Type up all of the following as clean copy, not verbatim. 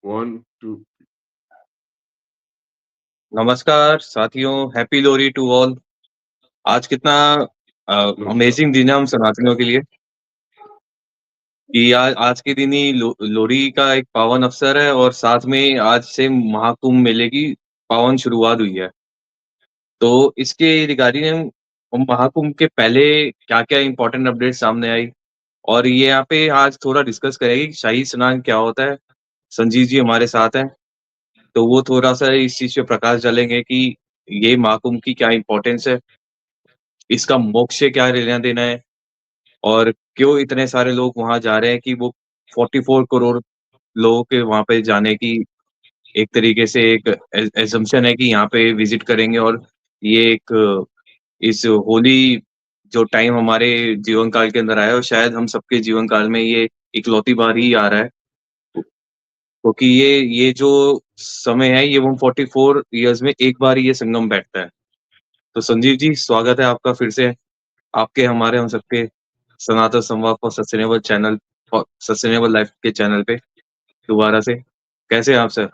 1, 2 नमस्कार साथियों, happy Lohri to all. आज कितना नमस्कार। अमेजिंग दिन है हम सनातनियों के लिए कि आज आज के दिन ही लोहरी का एक पावन अवसर है और साथ में आज से महाकुंभ मेले की पावन शुरुआत हुई है। तो इसके रिगार्डिंग हम महाकुंभ के पहले क्या-क्या इम्पोर्टेंट अपडेट सामने आई और ये यहाँ पे आज थोड़ा डिस्कस करेंगे कि शाही स्नान क्या होता है। संजीव जी हमारे साथ हैं, तो वो थोड़ा-सा इस चीज़ पे प्रकाश डालेंगे कि ये महाकुंभ की क्या इम्पोर्टेंस है, इसका मोक्ष से क्या लेना-देना है और क्यों इतने सारे लोग वहाँ जा रहे हैं कि वो 44 करोड़ लोगों के वहाँ पे जाने की एक तरीके से एक असम्पशन है कि यहाँ पे विज़िट करेंगे और ये एक इस होली जो टाइम हमारे जीवन काल के अंदर आया है और शायद हम सबके जीवन काल में ये इकलौती बार ही आ रहा है। क्योंकि ये जो समय है ये 144 इयर्स में एक बार ही ये संगम बैठता है। तो संजीव जी स्वागत है आपका फिर से। आपके हमारे हम सबके सनातन संवाद for sustainable channel for sustainable life के चैनल पे दोबारा से। कैसे हैं आप सर?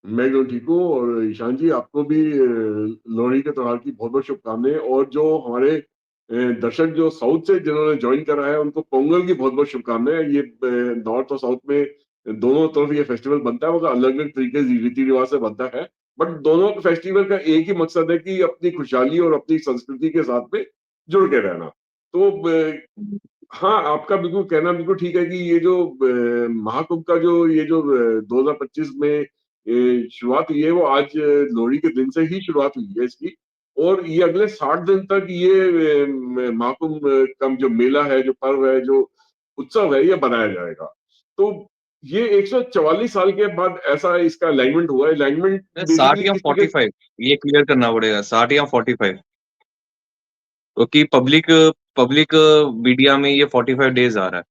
मैं एकदम ठीक हूँ और ईशान जी आपको भी लोहड़ी के त्योहार की बहुत-बहुत शुभकामनाएँ और जो हमारे दर्शक जो साउथ से जिन्होंने जॉइन करा है उनको पोंगल की बहुत-बहुत शुभकामनाएँ। ये नॉर्थ और साउथ में दोनों तरफ ये फेस्टिवल बनता है, मगर अलग-अलग तरीके से रीति-रिवाज से बनता है। बट दोनों फेस्टिवल का एक ही मकसद है कि अपनी खुशहाली और अपनी संस्कृति के साथ में जुड़ के रहना। तो हाँ, आपका बिल्कुल कहना बिल्कुल ठीक है कि ये जो महाकुंभ का जो ये जो 2025 में शुरुआत हुई है वो आज लोहड़ी के दिन से ही शुरुआत हुई है इसकी और ये अगले 60 दिन तक ये महाकुंभ का जो मेला है, जो पर्व है, जो उत्सव है, ये बनाया जाएगा। तो ये 144 साल के बाद ऐसा इसका अलाइनमेंट हुआ है। अलाइनमेंट 60 बेसिकली या किस तरीके 45 ये क्लियर करना पड़ेगा 60 या 45 क्योंकि पब्लिक पब्लिक मीडिया में ये 45 डेज़ आ रहा है।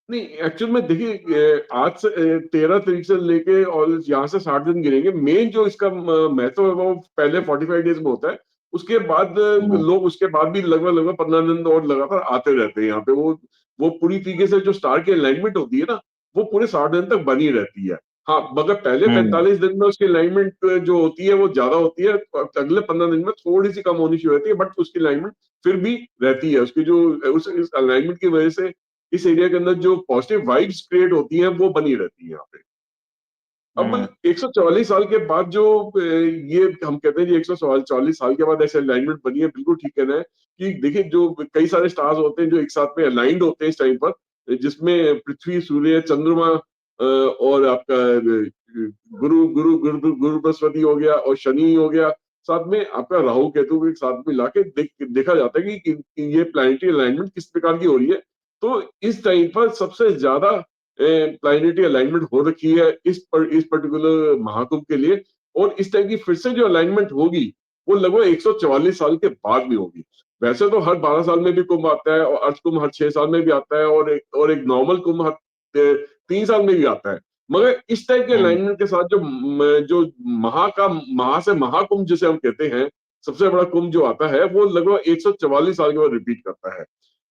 नहीं, एक्चुअल में देखिए आज से 13 तारीख से लेके और यहाँ से 60 दिन गिनेंगे। मेन जो इसका महत्व है वो पहले 45 डेज में होता है। उसके बाद हुँ, लोग उसके बाद भी लगभग-लगभग 15 दिन और लगातार आते रहते हैं यहाँ पे। वो पूरी तरीके से जो स्टार की अलाइनमेंट होती है ना, वो पूरे 60 दिन तक बनी रहती है। हाँ, मगर पहले हुँ, 45 दिन में उसकी अलाइनमेंट जो होती है वो ज़्यादा होती है। अगले 15 दिन में थोड़ी-सी कम होनी शुरू होती है, बट उसकी अलाइनमेंट फिर भी रहती है। उसकी जो उस इस अलाइनमेंट की वजह से इस एरिया के अंदर जो पॉजिटिव वाइब्स क्रिएट होती हैं वो बनी रहती है यहाँ पे। अब हुँ, 144 साल के बाद जो ये हम कहते हैं जी 144 साल के बाद ऐसे अलाइनमेंट बनी है, बिल्कुल ठीक कहना है कि देखिए जो कई सारे स्टार्स होते हैं जो एक साथ में अलाइन्ड होते हैं इस टाइम पर, जिसमें पृथ्वी, सूर्य, चंद्रमा और आपका गुरु बृहस्पति हो गया और शनि हो गया, साथ में आपका राहु केतु को एक साथ मिला के देखा जाता है कि ये प्लैनेटरी अलाइनमेंट किस प्रकार की हो रही है। तो इस टाइम पर सबसे ज्यादा प्लैनेटरी अलाइनमेंट हो रखी है इस पर्टिकुलर महाकुंभ के लिए और इस टाइप की फिर से जो अलाइनमेंट होगी वो लगभग 144 साल के बाद में होगी। वैसे तो हर 12 साल में भी कुंभ आता है और अर्थ कुंभ हर 6 साल में भी आता है और एक नॉर्मल कुंभ हर 3 साल में भी आता है। मगर इस टाइप के हुँ, अलाइनमेंट के साथ जो महा से महाकुंभ जिसे हम कहते हैं, सबसे बड़ा कुंभ जो आता है वो लगभग 144 साल के बाद रिपीट करता है।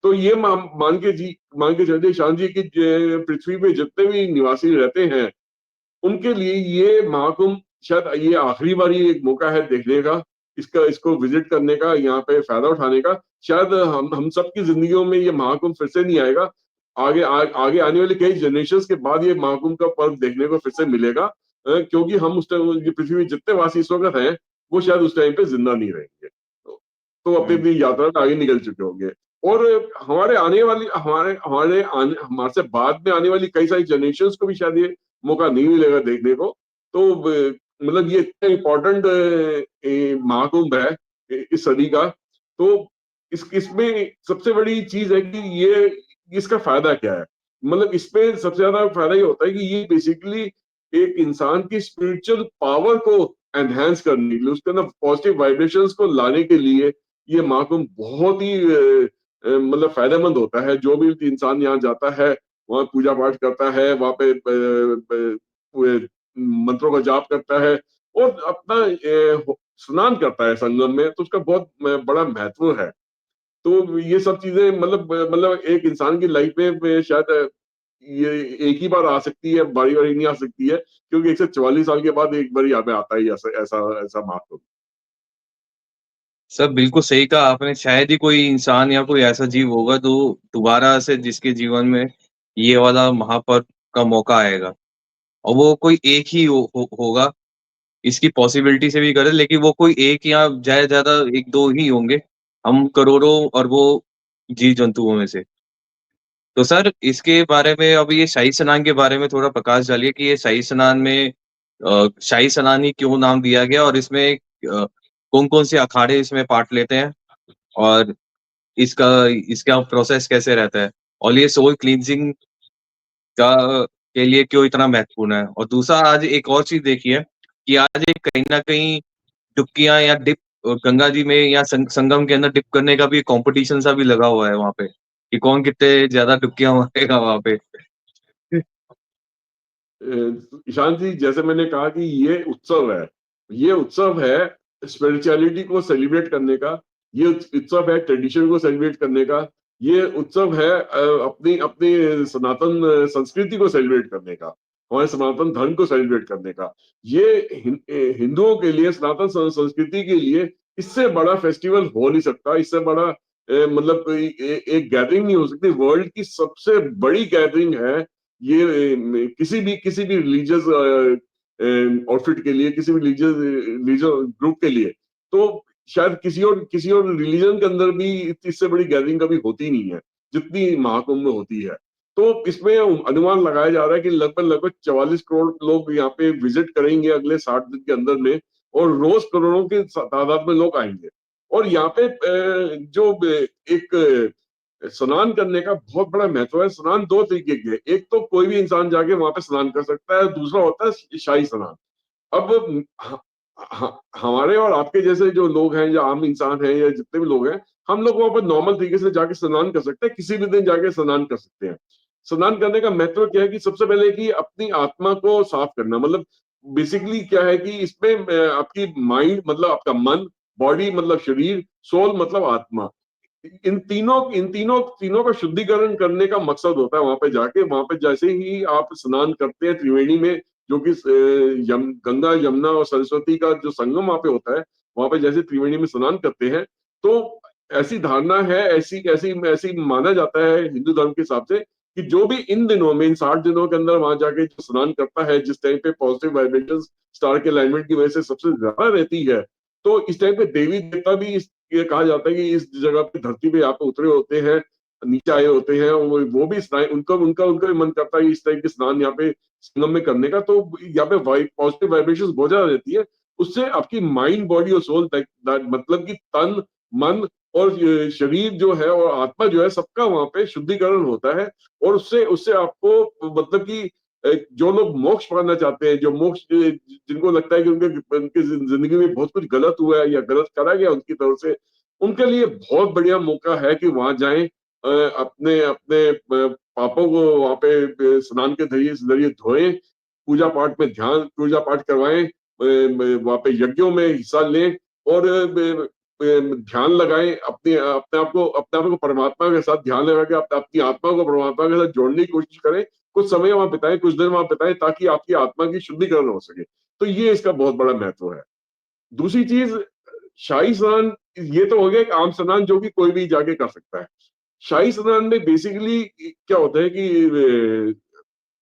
तो ये मान के चलिए शान जी की पृथ्वी पे जितने भी निवासी रहते हैं उनके लिए ये महाकुंभ शायद ये आखिरी बारी एक मौका है देखने का, इसको विजिट करने का, यहाँ पे फायदा उठाने का। शायद हम सबकी जिंदगियों में ये महाकुंभ फिर से नहीं आएगा। आगे आने वाले कई जनरेशंस के बाद ये महाकुंभ का पर्व देखने को फिर से मिलेगा, क्योंकि हम उस टाइम ये पृथ्वी में जितने वासी इस वक्त हैं वो शायद उस टाइम पे जिंदा नहीं रहेंगे। तो अपनी हुँ, अपनी यात्रा में आगे निकल चुके होंगे और हमारे आने वाली हमारे हमारे आने हमारे से बाद में आने वाली कई सारी जनरेशंस को भी शायद ये मौका नहीं मिलेगा देखने को। तो मतलब ये इतना इम्पोर्टेंट महाकुंभ है इस सदी का। तो इसमें सबसे बड़ी चीज है कि ये इसका फायदा क्या है। मतलब इसमें सबसे ज्यादा फायदा ये होता है कि ये बेसिकली एक इंसान की स्पिरिचुअल पावर को एनहांस करने के लिए, उसके अंदर पॉजिटिव वाइब्रेशंस को लाने के लिए ये महाकुंभ बहुत ही मतलब फायदेमंद होता है। जो भी इंसान यहाँ जाता है वहाँ पूजा पाठ करता है, वहाँ पे मंत्रों का जाप करता है और अपना स्नान करता है संगम में, तो उसका बहुत बड़ा महत्व है। तो ये सब चीजें मतलब एक इंसान की लाइफ में शायद ये एक ही बार आ सकती है, बारी-बारी नहीं आ सकती है, क्योंकि 144 साल के बाद एक बार यहाँ पे आता ही ऐसा ऐसा ऐसा महाकुंभ। सर बिल्कुल सही कहा आपने, शायद ही कोई इंसान या कोई ऐसा जीव होगा जो दोबारा से जिसके जीवन में ये वाला महापर्व का मौका आएगा। और वो कोई एक ही होगा, इसकी पॉसिबिलिटी से भी करे, लेकिन वो कोई एक या ज़्यादा 1-2 ही होंगे, हम करोड़ों अरबों जीव-जंतुओं में से। तो सर इसके बारे में, अब ये शाही स्नान के बारे में थोड़ा प्रकाश डालिए कि ये शाही स्नान में शाही स्नान ही क्यों नाम दिया गया, और इसमें कौन-कौन से अखाड़े इसमें पार्ट लेते हैं, और इसका इसका प्रोसेस कैसे रहता है? और ये सोल क्लींजिंग का के लिए क्यों इतना महत्वपूर्ण है? और दूसरा, आज एक और चीज़ देखिए कि आज एक कहीं न कहीं डुबकियाँ या डिप गंगा जी में या संगम के अंदर डिप करने का भी कॉम्पिटिशन सा भी लगा हुआ है वहाँ पे, कि कौन कितने ज़्यादा डुबकियाँ मारेगा वहाँ पे। ईशान जी, जैसे मैंने कहा कि ये उत्सव है स्पिरिचुअलिटी को सेलिब्रेट करने का, ये उत्सव है ट्रेडिशन को सेलिब्रेट करने का, ये उत्सव है अपनी अपनी सनातन संस्कृति को सेलिब्रेट करने का, हमारे सनातन धर्म को सेलिब्रेट करने का। ये हिंदुओं के लिए, सनातन संस्कृति के लिए इससे बड़ा फेस्टिवल हो नहीं सकता, इससे बड़ा मतलब कोई एक गैदरिंग नहीं हो सकती। वर्ल्ड की सबसे बड़ी गैदरिंग है ये, किसी भी रिलीजियस आउटफिट के लिए, किसी भी रिलीजियस रिलीजियस ग्रुप के लिए। तो शायद किसी और रिलीजन के अंदर भी इससे बड़ी गैदरिंग कभी होती नहीं है, जितनी महाकुंभ में होती है। तो इसमें अनुमान लगाया जा रहा है कि लगभग 44 करोड़ लोग यहाँ पे विजिट करेंगे अगले 60 दिन के अंदर में, और रोज करोड़ों की तादाद में लोग आएंगे। और यहाँ पे जो एक स्नान करने का बहुत बड़ा महत्व है। स्नान दो तरीके के हैं, एक तो कोई भी इंसान जाके वहां पे स्नान कर सकता है, दूसरा होता है शाही स्नान। अब हमारे और आपके जैसे जो लोग हैं, या आम इंसान हैं, या जितने भी लोग हैं, हम लोग वहां पर नॉर्मल तरीके से जाके स्नान कर सकते हैं, किसी भी दिन जाके स्नान कर सकते हैं। स्नान करने का महत्व क्या है कि सबसे पहले कि अपनी आत्मा को साफ करना, मतलब बेसिकली क्या है कि इसमें आपकी माइंड मतलब आपका मन, बॉडी मतलब शरीर, सोल मतलब आत्मा, इन तीनों का शुद्धिकरण करने का मकसद होता है। वहां पे जैसे ही आप स्नान करते हैं त्रिवेणी में, जो कि गंगा, यमुना और सरस्वती का जो संगम वहां पे होता है, वहां पे जैसे त्रिवेणी में स्नान करते हैं, तो ऐसी धारणा है, ऐसी ऐसी ऐसी माना जाता है हिंदू धर्म के हिसाब से, कि जो भी इन दिनों में, इन 60 दिनों के अंदर वहां जाके जो स्नान करता है, जिस टाइम पे पॉजिटिव वाइब्रेशन स्टार के अलाइनमेंट की वजह से सबसे ज्यादा रहती है, तो इस टाइम पे देवी देवता भी ये कहा जाता है कि इस जगह पे, धरती पे यहाँ पे उतरे होते हैं, नीचे आए होते हैं, वो भी स्नान, उनका उनका उनका भी मन करता है इस टाइप के स्नान यहाँ पे संगम में करने का। तो यहाँ पे पॉजिटिव वाइब्रेशन बहुत ज्यादा रहती है। उससे आपकी माइंड, बॉडी और सोल, मतलब कि तन, मन और शरीर जो है और आत्मा जो है, सबका वहां पे शुद्धिकरण होता है। और उससे उससे आपको मतलब कि जो लोग मोक्ष पाना चाहते हैं, जो मोक्ष जिनको लगता है कि उनके उनकी जिंदगी में बहुत कुछ गलत हुआ है या गलत करा गया उनकी तरफ से, उनके लिए बहुत बढ़िया मौका है कि वहां जाएं, अपने अपने पापों को वहां पे स्नान के जरिए धोएं, पूजा पाठ करवाएं, वहां पे यज्ञों में हिस्सा लें, और ध्यान लगाएं, अपने आप को परमात्मा के साथ ध्यान लगा के अपनी आत्मा को परमात्मा के साथ जोड़ने की कोशिश करें। कुछ समय वहां बिताएं, कुछ दिन वहां बिताएं, ताकि आपकी आत्मा की शुद्धिकरण हो सके। तो ये इसका बहुत बड़ा महत्व है। दूसरी चीज, शाही स्नान, ये तो हो गया एक आम स्नान जो कि कोई भी जाके कर सकता है। शाही स्नान में बेसिकली क्या होता है कि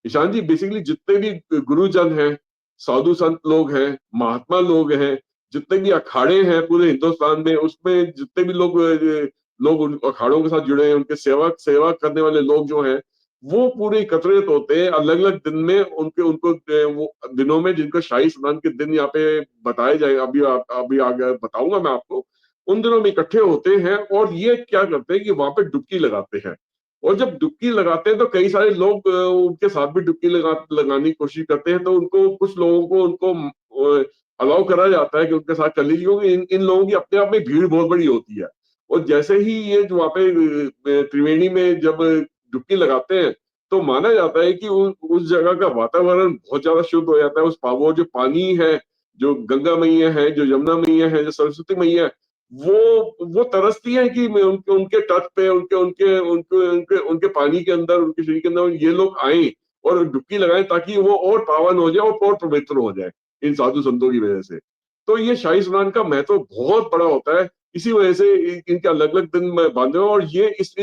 ईशान जी, बेसिकली जितने भी गुरुजन हैं, साधु संत लोग हैं, महात्मा लोग हैं, जितने भी अखाड़े हैं पूरे हिंदुस्तान में, उसमें जितने भी लोग उन अखाड़ों के साथ जुड़े हैं, उनके सेवा करने वाले लोग जो हैं, वो पूरे एकत्रित होते हैं अलग अलग दिन में, उनके उनको वो दिनों में, जिनको शाही स्नान के दिन यहाँ पे बताए जाए, अभी आगे बताऊंगा मैं आपको। उन दिनों में इकट्ठे होते हैं, और ये क्या करते हैं कि वहां पे डुबकी लगाते हैं। और जब डुबकी लगाते हैं तो कई सारे लोग उनके साथ भी डुबकी लगाने की कोशिश करते हैं, तो उनको, कुछ लोगों को उनको अलाउ करा जाता है कि उनके साथ कर लीजिए, क्योंकि इन लोगों की अपने आप में भीड़ बहुत बड़ी होती है। और जैसे ही ये जो वहाँ पे त्रिवेणी में जब डुबकी लगाते हैं, तो माना जाता है कि उस जगह का वातावरण बहुत ज्यादा शुद्ध हो जाता है। वो जो पानी है, जो गंगा मैया है, जो यमुना मैया है, जो सरस्वती मैया है, वो तरसती हैं कि मैं उनके उनके तट पे उनके उनके उनके उनके उनके पानी के अंदर उनके शरीर के अंदर ये लोग आए और डुबकी लगाएं ताकि वो और पावन हो जाए और पवित्र हो जाए इन साधु संतों की वजह से। तो ये शाही स्नान का महत्व बहुत बड़ा होता है। इसी वजह से इनके अलग अलग दिन में बांधे हुए हैं। और ये इस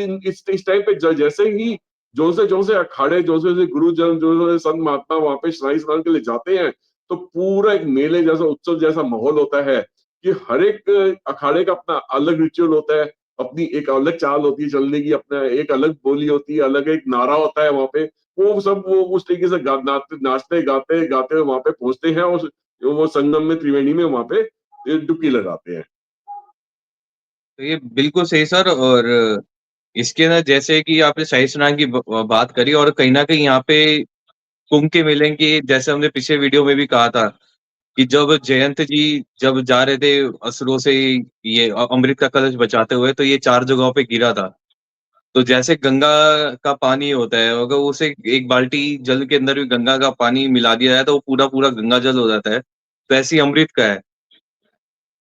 टाइम पे जैसे ही जो से अखाड़े जो से गुरुजन जो से संत महात्मा वहां पे शाही स्नान के लिए जाते हैं, तो पूरा एक मेले जैसा उत्सव जैसा माहौल होता है कि हर एक अखाड़े का अपना अलग रिचुअल होता है, अपनी एक अलग चाल होती है चलने की, अपना एक अलग बोली होती है, अलग एक नारा होता है वहां पे। वो सब वो उस तरीके से नाचते गाते गाते हुए वहां पे पहुंचते हैं और वो संगम में त्रिवेणी में वहां पे डुबकी लगाते हैं। तो ये बिल्कुल सही सर। और इसके ना जैसे कि आपने शाही स्नान की बात करी, और कहीं न कहीं यहाँ पे कुंभ के मेले की जैसे हमने पिछले वीडियो में भी कहा था कि जब जयंत जी जब जा रहे थे असुरों से ये अमृत का कलश बचाते हुए, तो ये 4 जगहों पे गिरा था। तो जैसे गंगा का पानी होता है, अगर उसे एक बाल्टी जल के अंदर भी गंगा का पानी मिला दिया जाए तो वो पूरा-पूरा गंगा जल हो जाता है। तो ऐसे ही अमृत का है।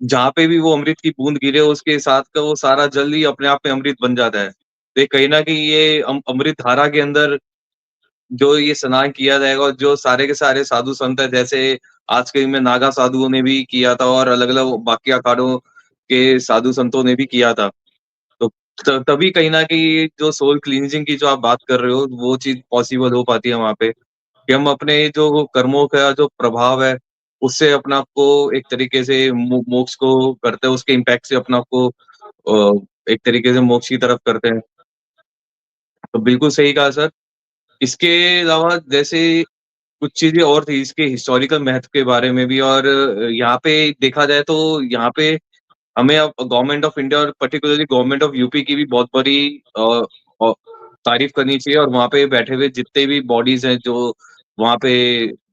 जहाँ पे भी वो अमृत की बूंद गिरे उसके साथ का वो सारा जल ही अपने आप में अमृत बन जाता है। तो ये कहीं न कहीं ये अमृत धारा के अंदर जो ये स्नान किया जाएगा, और जो सारे के सारे साधु संत हैं, जैसे आज के दिन में नागा साधुओं ने भी किया था और अलग-अलग बाकी अखाड़ों के साधु संतों ने भी किया था। तो तभी कहीं न कहीं जो सोल क्लींजिंग की जो आप बात कर रहे हो, वो चीज़ पॉसिबल हो पाती है वहाँ पे, कि हम अपने जो कर्मों का जो प्रभाव है, उससे अपने आप को एक तरीके से मोक्ष को करते हैं, उसके इम्पैक्ट से अपने आप को एक तरीके से मोक्ष की तरफ करते हैं। तो बिल्कुल सही कहा सर। इसके अलावा जैसे कुछ चीज़ें और थी इसके हिस्टोरिकल महत्व के बारे में भी, और यहाँ पे देखा जाए तो यहाँ पे हमें अब गवर्नमेंट ऑफ इंडिया और पर्टिकुलरली गवर्नमेंट ऑफ यूपी की भी बहुत बड़ी अ, तारीफ करनी चाहिए। और वहाँ पे बैठे हुए जितने भी बॉडीज हैं, जो वहाँ पे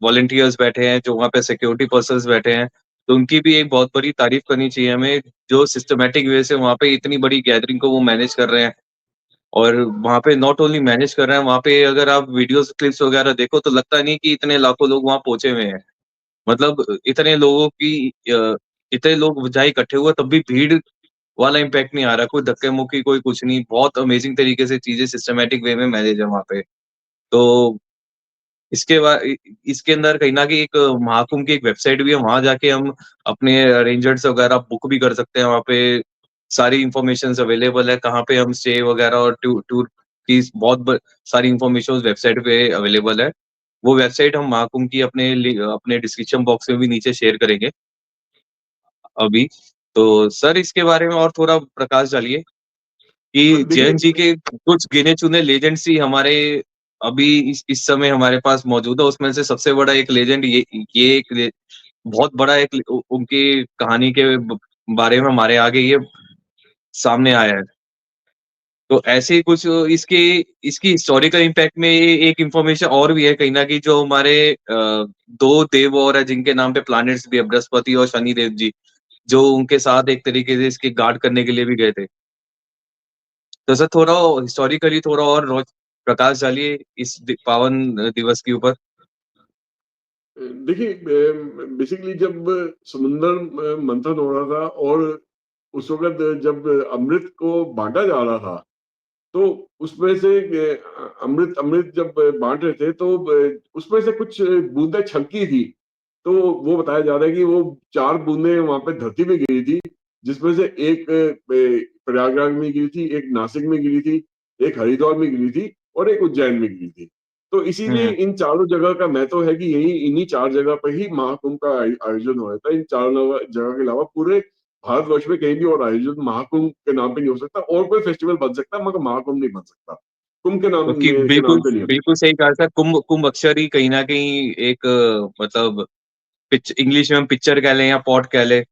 वॉलंटियर्स बैठे हैं, जो वहाँ पे सिक्योरिटी पर्सन्स बैठे हैं, तो उनकी भी एक बहुत बड़ी तारीफ करनी चाहिए हमें, जो सिस्टमैटिक वे से वहाँ पे इतनी बड़ी गैदरिंग को वो मैनेज कर रहे हैं। और वहाँ पे नॉट ओनली मैनेज कर रहे हैं, वहाँ पे अगर आप वीडियोस क्लिप्स वगैरह देखो तो लगता नहीं कि इतने लाखों लोग वहाँ पहुँचे हुए हैं। मतलब इतने लोगों की इतने लोग जहाँ इकट्ठे हुए तब भी भीड़ वाला इम्पैक्ट नहीं आ रहा, कोई धक्के-मुक्की, कोई कुछ नहीं, बहुत अमेज़िंग तरीके से चीज़ें सिस्टमैटिक वे में मैनेज है वहाँ पे। तो इसके बा इ इसके अंदर कहीं न कहीं एक महाकुंभ की एक वेबसाइट भी है, वहाँ जाके हम अपने अरेंजर्स वगैरह बुक भी कर सकते हैं, वहाँ पे सारी इन्फॉर्मेशंस अवेलेबल है, कहाँ पे हम स्टे वगैरह और टूर की बहुत सारी इन्फॉर्मेशन उस वेबसाइट पे अवेलेबल है। वो वेबसाइट हम महाकुंभ की अपने डिस्क्रिप्शन बॉक्स में भी नीचे शेयर करेंगे अभी। तो सर इसके बारे में और थोड़ा प्रकाश डालिए कि देखिए, जयंत जी के कुछ गिने-चुने लेजेंड्स ही हमारे अभी इस समय हमारे पास मौजूद है। उसमें से सबसे बड़ा एक लेजेंड ये एक बहुत बड़ा एक उनकी कहानी के बारे में हमारे आगे ये सामने आया है। तो ऐसे ही कुछ इसके इसकी हिस्टोरिकल इम्पैक्ट में एक इन्फॉर्मेशन और भी है कहीं न कहीं, जो हमारे 2 देव और हैं जिनके नाम पे प्लैनेट्स भी है, बृहस्पति और शनिदेव जी, जो उनके साथ एक तरीके से इसकी गार्ड करने के लिए भी गए थे। तो सर थोड़ा हिस्टोरिकली थोड़ा और प्रकाश डालिए इस पावन दिवस के ऊपर। देखिए, बेसिकली जब समुंदर मंथन हो रहा था और उस वक़्त जब अमृत को बाँटा जा रहा था, तो उसमें से अमृत अमृत जब बाँट रहे थे तो उसमें से कुछ बूँदें छलकी थी। तो वो बताया जा रहा है कि वो 4 बूँदें वहाँ पे धरती पे गिरी थी, जिसमें से एक प्रयागराज में गिरी थी, एक नासिक में गिरी थी, एक हरिद्वार में गिरी थी और एक उज्जैन में गिरी थी। तो इसीलिए हुँ। इन चारों जगह का महत्व है कि यही इन्हीं 4 जगह पे ही महाकुंभ का आयोजन हो रहा था। इन चारों जगह के अलावा पूरे भारतवर्ष में कहीं भी और आयोजन महाकुंभ के नाम पे नहीं हो सकता। और कोई फेस्टिवल बन सकता है मगर महाकुंभ नहीं बन सकता। कुंभ क्योंकि के बिल्कुल, नाम पे नहीं हो बिल्कुल सकता। सही कहा सर। कुंभ कुंभ अक्सर ही कहीं न कहीं एक मतलब इंग्लिश में हम पिक्चर कह लें या पॉट कह लें, हाँ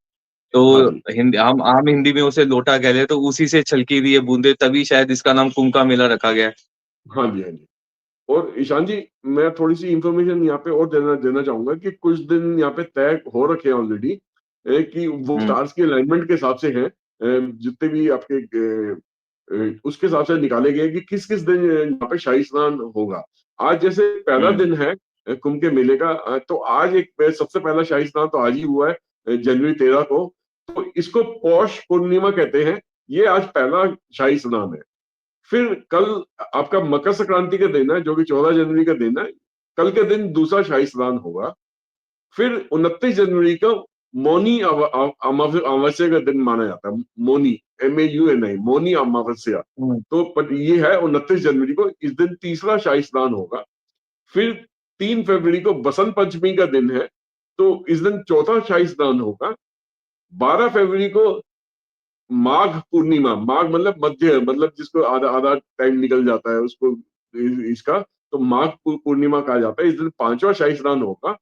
तो जी। हम आम हिंदी में उसे लोटा कह लें, तो उसी से छलकी हुई ये बूँदें, तभी शायद इसका नाम कुंभ का मेला रखा गया है। हाँ जी, हाँ जी। और ईशान जी, मैं थोड़ी-सी इन्फॉर्मेशन यहाँ पे और देना देना चाहूँगा कि कुछ दिन यहाँ पे तय हो रखे हैं ऑलरेडी, कि वो हुँ, स्टार्स के अलाइनमेंट के हिसाब से हैं। जितने भी आपके उसके हिसाब से निकाले गए कि किस-किस दिन यहाँ पे शाही स्नान होगा। आज जैसे पहला हुँ, दिन है कुंभ के मेले का, तो आज एक सबसे पहला शाही स्नान तो आज ही हुआ है, जनवरी 13 को। तो इसको पौष पूर्णिमा कहते हैं। ये आज पहला शाही स्नान है। फिर कल आपका मकर संक्रांति का दिन है, जो कि 14 जनवरी का दिन है। कल के दिन दूसरा शाही स्नान होगा। फिर 29 जनवरी को मौनी अमावस्या का दिन माना जाता है। मौनी, MAUNI, मौनी अमावस्या। हुँ। तो ये है 29 जनवरी को, इस दिन तीसरा शाही स्नान होगा। फिर 3 फरवरी को बसंत पंचमी का दिन है, तो इस दिन चौथा शाही स्नान होगा। 12 फरवरी को माघ पूर्णिमा, माघ मतलब मध्य, मतलब जिसको आधा आधा टाइम निकल जाता है उसको इसका, तो माघ पूर्णिमा कहा जाता है। इस दिन पांचवा शाही स्नान होगा।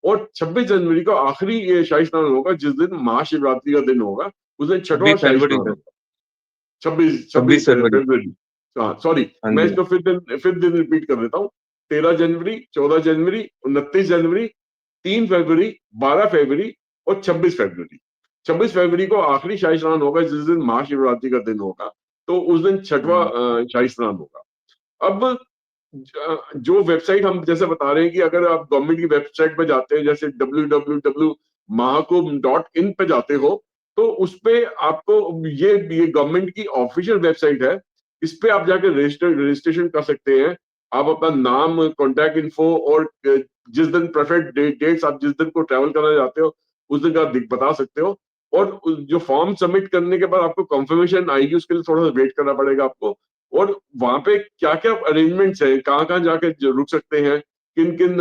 और 26 जनवरी को आखिरी ये शाही स्नान होगा, जिस दिन महाशिवरात्रि का दिन होगा। उस दिन छठवां 26 शाही फरवरी स्नान से होगा। 26 26 फरवरी। फरवरी। हाँ सॉरी, हाँ मैं जी। इसको फिर दिन रिपीट कर देता हूँ। 13 जनवरी, 14 जनवरी, 29 जनवरी, 3 फरवरी, 12 फरवरी और 26 फरवरी। 26 फरवरी को आखिरी शाही स्नान होगा, जिस दिन महाशिवरात्रि का दिन होगा। तो उस दिन छठवां हुँ। शाही स्नान होगा। अब जो वेबसाइट हम जैसे बता रहे हैं कि अगर आप गवर्नमेंट की वेबसाइट पे जाते हैं, जैसे www.mahakumbh.in पे जाते हो, तो उस पे आपको ये गवर्नमेंट की ऑफिशियल वेबसाइट है। इस पे आप जाके रजिस्ट्रेशन कर सकते हैं। आप अपना नाम, कॉन्टैक्ट इन्फो और जिस दिन प्रेफर्ड डेट्स, आप जिस दिन को ट्रैवल करना चाहते हो उस दिन का बता सकते हो। और जो फॉर्म सबमिट करने के बाद आपको कंफर्मेशन आएगी, उसके लिए थोड़ा सा वेट करना पड़ेगा आपको। और वहां पे क्या क्या अरेंजमेंट्स है, कहाँ कहाँ जाके रुक सकते हैं, किन किन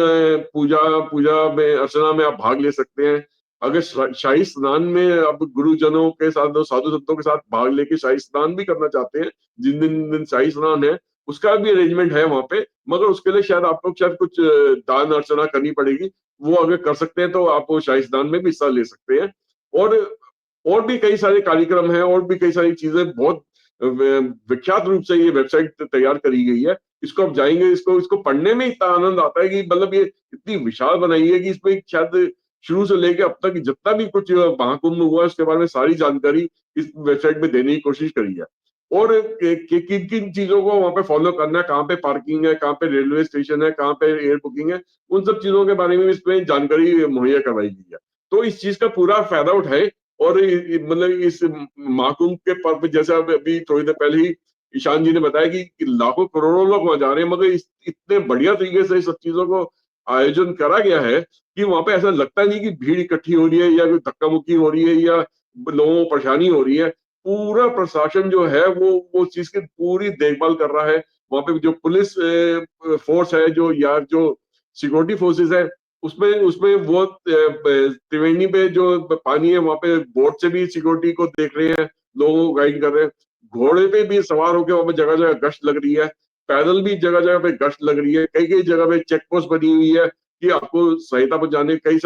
पूजा पूजा में, अर्चना में आप भाग ले सकते हैं। अगर शाही स्नान में अब गुरुजनों के साथ और साधु संतों के साथ भाग लेके शाही स्नान भी करना चाहते हैं, जिन दिन शाही स्नान है उसका भी अरेंजमेंट है वहां पे। मगर उसके लिए शायद आपको शायद कुछ दान अर्चना करनी पड़ेगी। वो अगर कर सकते हैं तो आप वो शाही स्नान में भी हिस्सा ले सकते हैं। और और भी कई सारे कार्यक्रम हैं, और भी कई सारी चीजें, बहुत विख्यात रूप से ये वेबसाइट तैयार करी गई है। इसको आप जाएंगे, इसको इसको पढ़ने में इतना आनंद आता है कि मतलब ये इतनी विशाल बनाई है कि इसमें शायद शुरू से लेके अब तक जितना भी कुछ महाकुंभ में हुआ है उसके बारे में सारी जानकारी इस वेबसाइट में देने की कोशिश करी है। और किन किन चीजों को वहां पे फॉलो करना है, कहाँ पे पार्किंग है, कहाँ पे रेलवे स्टेशन है, कहाँ पे एयर बुकिंग है, उन सब चीजों के बारे में भी इसमें जानकारी मुहैया करवाई गई है। तो इस चीज का पूरा फायदा उठाए। और मतलब इस महाकुंभ के पर्व, जैसे अब अभी थोड़ी देर पहले ही ईशान जी ने बताया कि लाखों करोड़ों लोग वहां जा रहे हैं, मगर इतने बढ़िया तरीके से सब चीजों को आयोजन करा गया है कि वहां पे ऐसा लगता नहीं कि भीड़ इकट्ठी हो रही है या कोई धक्का मुक्की हो रही है या लोगों को परेशानी हो रही है। पूरा प्रशासन जो है वो चीज की पूरी देखभाल कर रहा है। वहां पे जो पुलिस फोर्स है, जो या जो सिक्योरिटी फोर्सेस है, उसमें उसमें वो त्रिवेणी पे जो पानी है वहां पे बोट से भी सिक्योरिटी को देख रहे हैं, लोगों को गाइड कर रहे हैं। घोड़े पे भी सवार होकर वहां पे जगह जगह गश्त लग रही है। पैदल भी जगह जगह पे गश्त लग रही है। कई कई जगह पे चेक पोस्ट बनी हुई है कि आपको सहायता पहुंचाने, कई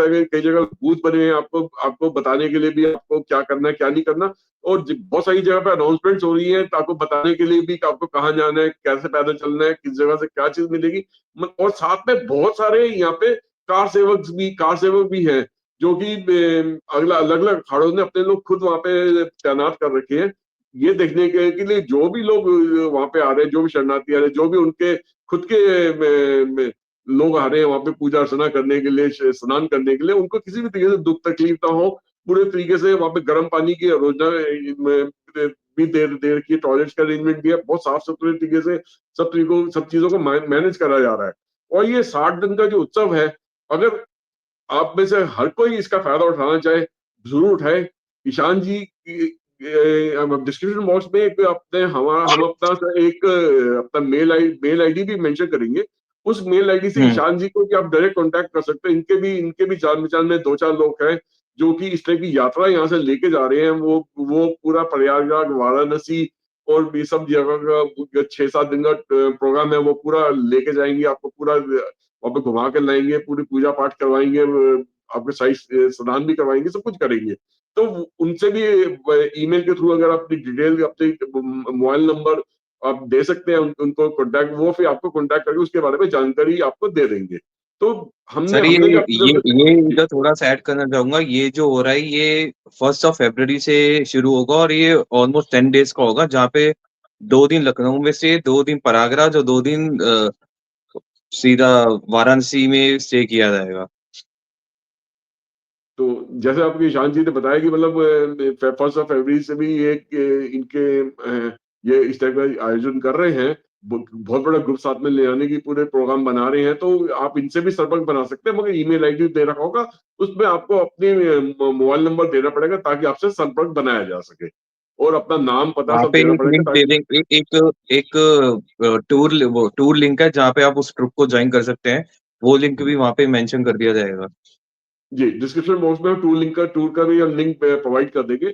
जगह बूथ बने हुए हैं आपको आपको बताने के लिए भी, आपको क्या करना है क्या नहीं करना। और बहुत सारी जगह पे अनाउंसमेंट्स हो रही है तो आपको बताने के लिए भी कि आपको कहाँ जाना है, कैसे पैदल चलना है, किस जगह से क्या चीज मिलेगी। और साथ में बहुत सारे यहाँ पे कार सेवक भी हैं, जो कि अगला अलग अलग अखाड़ों ने अपने लोग खुद वहां पे तैनात कर रखे हैं। ये देखने के लिए जो भी लोग वहां पे आ रहे हैं, जो भी शरणार्थी आ रहे हैं, जो भी उनके खुद के लोग आ रहे हैं वहां पे पूजा अर्चना करने के लिए, स्नान करने के लिए, उनको किसी भी तरीके से दुख तकलीफ ना हो। पूरे तरीके से वहां पे गर्म पानी की योजना भी दे रखी है, टॉयलेट्स का अरेंजमेंट भी है, बहुत साफ सुथरे तरीके से सब चीजों को मैनेज करा जा रहा है। और ये 60 दिन का जो उत्सव है, अगर आप में से हर कोई इसका फायदा उठाना चाहे, जरूर उठाए। ईशान जी डिस्क्रिप्शन बॉक्स में एक अपने हम अपना सा एक अपना मेल आईडी भी मेंशन करेंगे। उस मेल आईडी से हुँ। ईशान जी को कि आप डायरेक्ट कांटेक्ट कर सकते हैं। इनके भी जान पहचान में दो चार लोग हैं जो कि इस तरह की यात्रा यहाँ से लेके जा रहे हैं। वो पूरा प्रयागराज, वाराणसी और भी सब जगह का 6-7 दिन का प्रोग्राम है, वो पूरा लेके जाएंगे आपको, पूरा वहां पे घुमा के लाएंगे, पूरी पूजा पाठ करवाएंगे, आपके सही स्नान भी करवाएंगे, सब कुछ करेंगे। तो उनसे भी ईमेल के थ्रू अगर अपनी डिटेल, अपने मोबाइल नंबर आप दे सकते हैं उनको कांटेक्ट, वो फिर आपको कांटेक्ट करके उसके बारे में जानकारी आपको दे देंगे। तो हमने सर हमने ये भी अपनी ये तरफ ये से। इधर थोड़ा-सा ऐड करना चाहूँगा, ये जो हो रहा है ये 1st ऑफ फरवरी से शुरू होगा और ये ऑलमोस्ट 10 डेज़ का होगा, जहाँ पे 2 दिन लखनऊ में स्टे, 2 दिन प्रयागराज और 2 दिन सीधा वाराणसी में स्टे किया जाएगा। तो जैसे आपकी ईशान जी ने बताया कि मतलब 1st ऑफ फरवरी से भी एक इनके ये इस टाइप का आयोजन कर रहे हैं, बहुत बड़ा ग्रुप साथ में ले आने की पूरे प्रोग्राम बना रहे हैं, तो आप इनसे भी संपर्क बना सकते हैं, मगर ईमेल आईडी दे रखा होगा, उसमें आपको अपनी मोबाइल नंबर देना पड़ेगा ताकि आपसे संपर्क बनाया जा सके, और अपना नाम पता वहाँ सब पे देना एक पड़ेगा लिंक दे ताकि देंगे, एक टूर लिंक है जहाँ पे आप उस ट्रिप को ज्वाइन कर सकते हैं। वो लिंक भी वहाँ पे मेंशन कर दिया जाएगा। जी, डिस्क्रिप्शन बॉक्स में हम टूर का भी हम लिंक प्रोवाइड कर देंगे।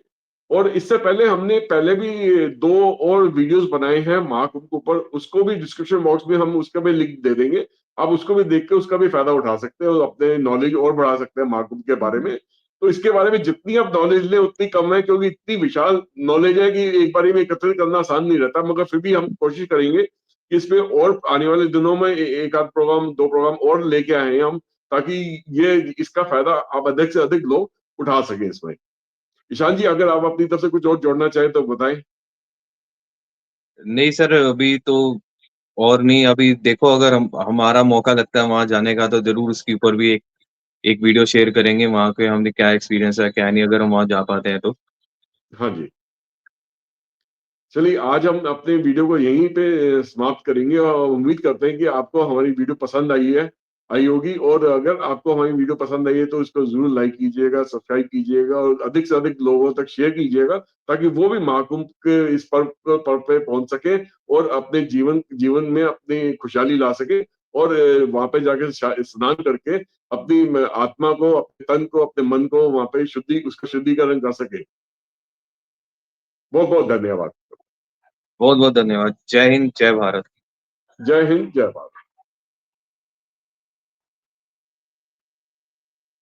और इससे पहले हमने पहले भी 2 और वीडियोस बनाए हैं महाकुंभ के ऊपर, उसको भी डिस्क्रिप्शन बॉक्स में हम उसका भी लिंक दे देंगे। आप उसको भी देख के उसका भी फायदा उठा सकते हैं और अपने नॉलेज और बढ़ा सकते हैं महाकुंभ के बारे में। तो इसके बारे में जितनी आप नॉलेज लें उतनी कम है, क्योंकि इतनी विशाल नॉलेज है कि एक बारी में एकत्रित करना आसान नहीं रहता, मगर फिर भी हम कोशिश करेंगे कि इसमें और आने वाले दिनों में 1 आध प्रोग्राम, 2 प्रोग्राम और लेके आएँ हम, ताकि ये इसका फायदा आप अधिक से अधिक लोग उठा सकें इसमें। ईशान जी, अगर आप अपनी तरफ से कुछ और जोड़ना चाहें तो बताएँ? नहीं सर, अभी तो और नहीं, अभी देखो अगर हमारा मौका लगता है वहाँ जाने का तो ज़रूर उसके ऊपर भी एक वीडियो शेयर करेंगे, वहाँ पे हमने क्या एक्सपीरियंस है, क्या नहीं, अगर हम वहाँ जा पाते हैं तो। हाँ जी। चलिए, आज हम अपने वीडियो को यहीं पे समाप्त करेंगे और उम्मीद करते हैं कि आपको हमारी वीडियो पसंद आई होगी, और अगर आपको हमारी वीडियो पसंद आई है तो इसको ज़रूर लाइक कीजिएगा, सब्सक्राइब कीजिएगा और अधिक से अधिक लोगों तक शेयर कीजिएगा, ताकि वो भी महाकुंभ के इस पर्व पे पहुँच सके और अपने जीवन जीवन में अपनी खुशहाली ला सके, और वहाँ पे जाके स्नान करके अपनी आत्मा को, अपने तन को, अपने मन को वहाँ पे उसका शुद्धिकरण कर सके। बहुत-बहुत धन्यवाद। बहुत-बहुत धन्यवाद। जय हिंद, जय भारत। जय हिंद, जय भारत।